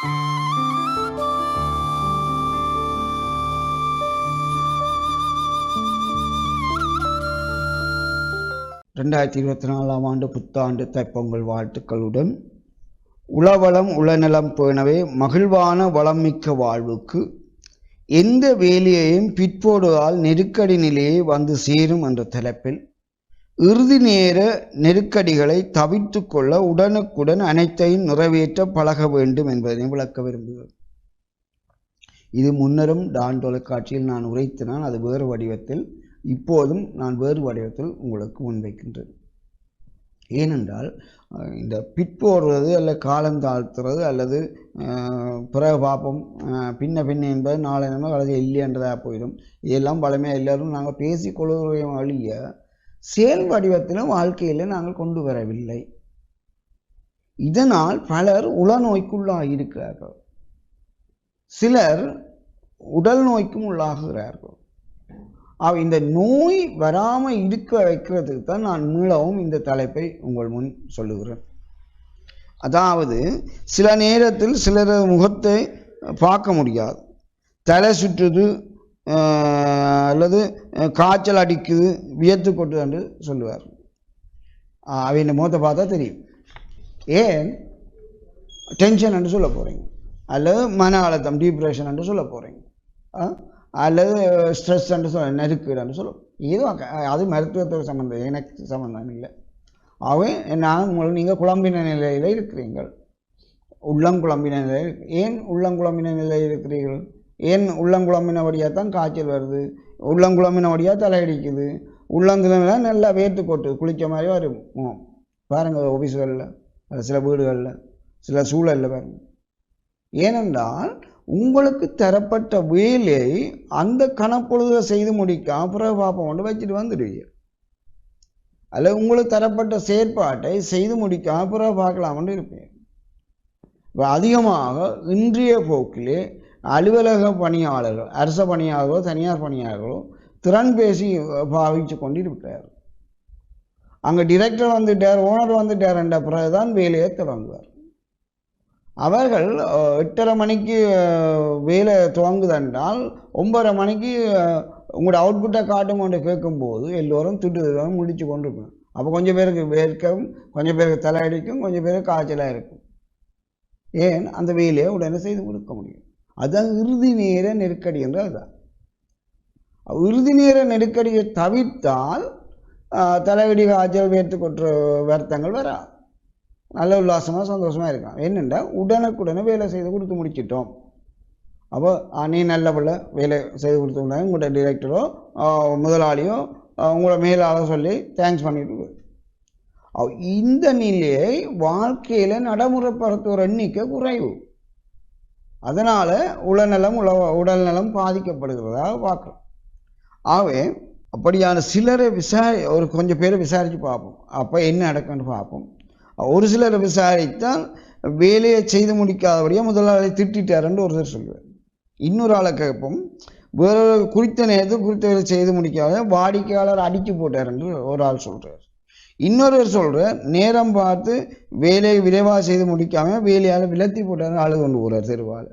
ஆண்டு புத்தாண்டு தைப்பொங்கல் வாழ்த்துக்களுடன் உளவளம் உளநலம் பேணவே மகிழ்வான வளமிக்க வாழ்வுக்கு எந்த வேலையையும் பிற்போடுவதால் நெருக்கடி நிலையை வந்து சேரும் என்ற தலைப்பில் இறுதி நேர நெருக்கடிகளை தவிர்த்து கொள்ள உடனுக்குடன் அனைத்தையும் நிறைவேற்ற பழக வேண்டும் என்பதை விளக்க விரும்புகிறேன். இது முன்னரும் டான் தொலைக்காட்சியில் நான் உரைத்தினால் அது வேறு வடிவத்தில், இப்போதும் நான் வேறு வடிவத்தில் உங்களுக்கு முன்வைக்கின்றேன். ஏனென்றால் இந்த பிற்போடுறது அல்ல காலம் தாழ்த்துறது அல்லது பிறகு பார்ப்போம் பின்ன என்பது நாளை நம்ம அல்லது இல்லையன்றதாக போயிடும். இதெல்லாம் பழமையாக எல்லோரும் நாங்கள் பேசிக்கொள்கிற வழிய செயல் வடிவத்திலும் வாழ்க்கையில் நாங்கள் கொண்டு வரவில்லை. இதனால் பலர் உளநோய்க்குள்ளாக இருக்கிறார்கள், சிலர் உடல் நோய்க்கும் உள்ளாகிறார்கள். இந்த நோய் வராமல் இருக்க வைக்கிறதுக்கு தான் நான் மீளவும் இந்த தலைப்பை உங்கள் முன் சொல்லுகிறேன். அதாவது சில நேரத்தில் சிலர் முகத்தை பார்க்க முடியாது, தலை சுற்றுது அல்லது காய்ச்சல் அடிக்குது, வியத்து கொட்டுது என்று சொல்லுவார். அவங்க முகத்தை பார்த்தா தெரியும். ஏன் டென்ஷன் என்று சொல்ல போகிறீங்க, அல்லது மன அழுத்தம் டிப்ரெஷன் என்று சொல்ல போகிறீங்க, அல்லது ஸ்ட்ரெஸ் என்று சொல்ல நெருக்குன்னு சொல்லும். ஏதோ அது மருத்துவத்தோடு சம்மந்தம், எனக்கு சம்மந்தம் இல்லை. நான் நீங்கள் குழம்பின நிலையில் இருக்கிறீர்கள், உள்ளங்குழம்பின நிலையில். ஏன் உள்ளங்குழம்பின நிலையில் இருக்கிறீர்கள்? ஏன் உள்ளங்குழம்பினபடியாக தான் காய்ச்சல் வருது, உள்ளங்குழம்பினபடியாக தலையடிக்குது, உள்ளங்குழம்பினா நல்லா வேர்த்து கொட்டு குளிக்க மாதிரி வரும். பாருங்கள் ஆஃபீஸ்களில், சில வீடுகளில், சில சூழலில் பாருங்கள். ஏனென்றால் உங்களுக்கு தரப்பட்ட வேலையை அந்த கணப்பொழுதை செய்து முடிக்க அப்புறம் பாப்பம் கொண்டு வச்சுட்டு வந்துடுவீங்க. அல்ல உங்களுக்கு தரப்பட்ட செயற்பாட்டை செய்து முடிக்க அப்புறம் பார்க்கலாம்னு இருப்பேன். இப்போ அதிகமாக இன்றைய போக்கிலே அலுவலக பணியாளர்கள், அரச பணியாளர்களோ தனியார் பணியாளர்களோ திறன் பேசி பாவிச்சு கொண்டு இருக்கிறார். அங்கே டிரெக்டர் வந்துட்டார், ஓனர் வந்துட்டார் என்ற பிறகுதான் வேலையை தொடங்குவார். அவர்கள் 8:30 மணிக்கு வேலை துவங்குதென்றால் 9:30 மணிக்கு உங்களோட அவுட்புட்டை காட்டும் கொண்டு கேட்கும்போது எல்லோரும் திட்டு முடிச்சு கொண்டு இருக்கணும். அப்போ கொஞ்சம் பேருக்கு வேர்க்கும், கொஞ்சம் பேருக்கு தலையடிக்கும், கொஞ்சம் பேருக்கு காய்ச்சலாக இருக்கும். ஏன் அந்த வேலையை உடனே செய்து கொடுக்க முடியும். அதுதான் இறுதி நேர நெருக்கடி என்று. அதுதான் இறுதி நேர நெருக்கடியை தவிர்த்தால் தலையடி காய்ச்சல் வேர்த்து கொற்ற வருத்தங்கள் வரா. நல்ல உல்லாசமாக சந்தோஷமாக இருக்கலாம். என்னென்னா உடனுக்குடனே வேலை செய்து கொடுத்து முடிச்சிட்டோம். அப்போ நீ நல்ல பிள்ளை வேலை செய்து கொடுத்து உங்களோட டிரெக்டரோ முதலாளியோ உங்களோட மேலாளோ சொல்லி தேங்க்ஸ் பண்ணிட்டு, இந்த நிலையை வாழ்க்கையில் நடைமுறைப்படுத்துகிற எண்ணிக்கை குறைவு. அதனால் உடல் நலம் பாதிக்கப்படுகிறதாக பார்க்குறோம். ஆகவே அப்படியான சிலரை ஒரு கொஞ்சம் பேரை விசாரித்து பார்ப்போம். அப்போ என்ன நடக்குன்னு பார்ப்போம். ஒரு சிலரை விசாரித்தால் வேலையை செய்து முடிக்காதபடியாக முதலாளி திட்டாருன்னு ஒருத்தர் சொல்லுவார். இன்னொரு ஆளை கேட்போம், வேற குறித்த நேரத்தில் குறித்த வேலை செய்து முடிக்காத வாடிக்கையாளர் அடித்து போட்டார் என்று ஒரு ஆள் சொல்கிறார். இன்னொருவர் சொல்கிறார், நேரம் பார்த்து வேலையை விரைவாக செய்து முடிக்காமல் வேலையால் விலத்தி போட்டார் ஆளு கொண்டு போகிறார் தெருவால்,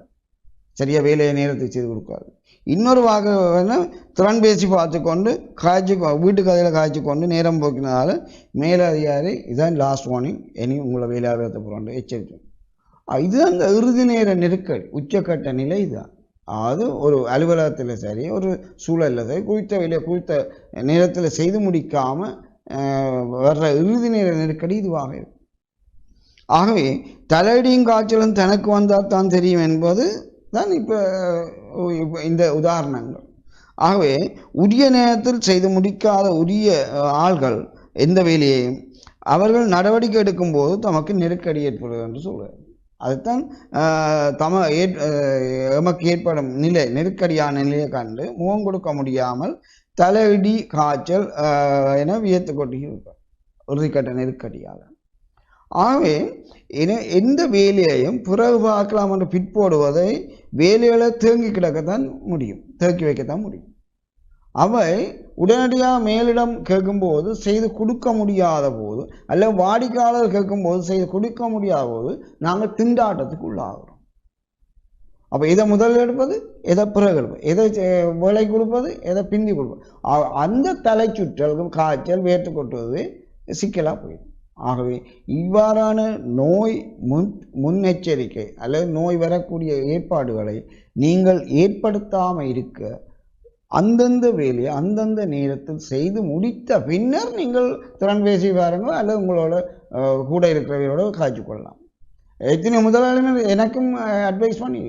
சரியாக வேலையை நேரத்தை செய்து கொடுக்காது. இன்னொரு வாக்கு திறன் பேசி பார்த்து கொண்டு வீட்டு கதையில் காய்ச்சி கொண்டு நேரம் போக்கினால மேலதிகாரி இதுதான் லாஸ்ட் வார்னிங், இனி உங்களை வேலையாக வைத்த போகிறான் எச்சரிக்கை. இதுதான் அந்த இறுதி நேர நெருக்கடி உச்சக்கட்ட நிலை. இதுதான் அது ஒரு அலுவலகத்தில் சரி, ஒரு சூழலில் சரி, குறித்த வேலையை குறித்த நேரத்தில் செய்து முடிக்காமல் வர்ற இறுதி நேர நெருக்கடி இதுவாக இருக்கும். ஆகவே தலையடியும் காய்ச்சலும் தனக்கு வந்தால் தான் தெரியும் என்பது தான் இப்போ இந்த உதாரணங்கள். ஆகவே உரிய நேரத்தில் செய்து முடிக்காத உரிய ஆள்கள் எந்த வேலையையும் அவர்கள் நடவடிக்கை எடுக்கும்போது தமக்கு நெருக்கடி ஏற்படுவது என்று சொல்கிறார். அதுதான் எமக்கு ஏற்படும் நிலை, நெருக்கடியான நிலையை கண்டு முகம் கொடுக்க முடியாமல் தலையிடி காய்ச்சல் என வியத்து கொண்டிருப்பார் உறுதிக்கட்ட நெருக்கடியாக. ஆகவே எந்த வேலையையும் பிறகு பார்க்கலாம் என்று பிற்போடுவதை வேலைகளை தேங்கி கிடக்கத்தான் முடியும், தேக்கி வைக்கத்தான் முடியும். அவை உடனடியாக மேலிடம் கேட்கும்போது செய்து கொடுக்க முடியாத போது, அல்ல வாடிக்கையாளர் கேட்கும்போது செய்து கொடுக்க முடியாத போது நாங்கள் திண்டாட்டத்துக்கு உள்ளாகிறோம். அப்போ எதை முதல் எடுப்பது, எதை பிறகு எடுப்பது, எதை விலை கொடுப்பது, எதை பிந்தி கொடுப்பது, அந்த தலை சுற்றல்கள் காய்ச்சல் வேர்த்து கொட்டுவது சிக்கலாக போயிடும். ஆகவே இவ்வாறான நோய் முன்னெச்சரிக்கை அல்லது நோய் வரக்கூடிய ஏற்பாடுகளை நீங்கள் ஏற்படுத்தாமல் இருக்க அந்தந்த வேலையை அந்தந்த நேரத்தில் செய்து முடித்த பின்னர் நீங்கள் திறன் பேசி பாருங்கள் அல்லது உங்களோட கூட இருக்கிறவர்களோட காய்ச்சி கொள்ளலாம். எத்தனை முதலாளிகள் எனக்கும் அட்வைஸ் பண்ணி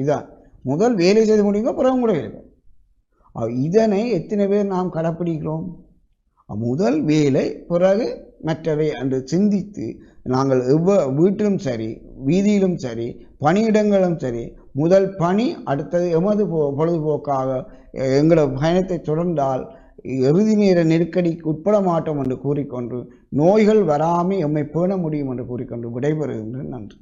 இதான் முதல் வேலை செய்து முடியுங்க, பிறகு கூட இருக்கு. இதனை எத்தனை பேர் நாம் கடைப்பிடிக்கிறோம்? முதல் வேலை பிறகு மற்றவை என்று சிந்தித்து நாங்கள் வீட்டிலும் சரி வீதியிலும் சரி பணியிடங்களும் சரி முதல் பணி அடுத்தது எமது பொழுதுபோக்காக எங்களோட பயணத்தை தொடர்ந்தால் இறுதி நேர நெருக்கடிக்கு உட்பட மாட்டோம் என்று கூறிக்கொண்டு நோய்கள் வராமல் எம்மை பேண முடியும் என்று கூறிக்கொண்டு விடைபெறுகின்றேன். நன்றி.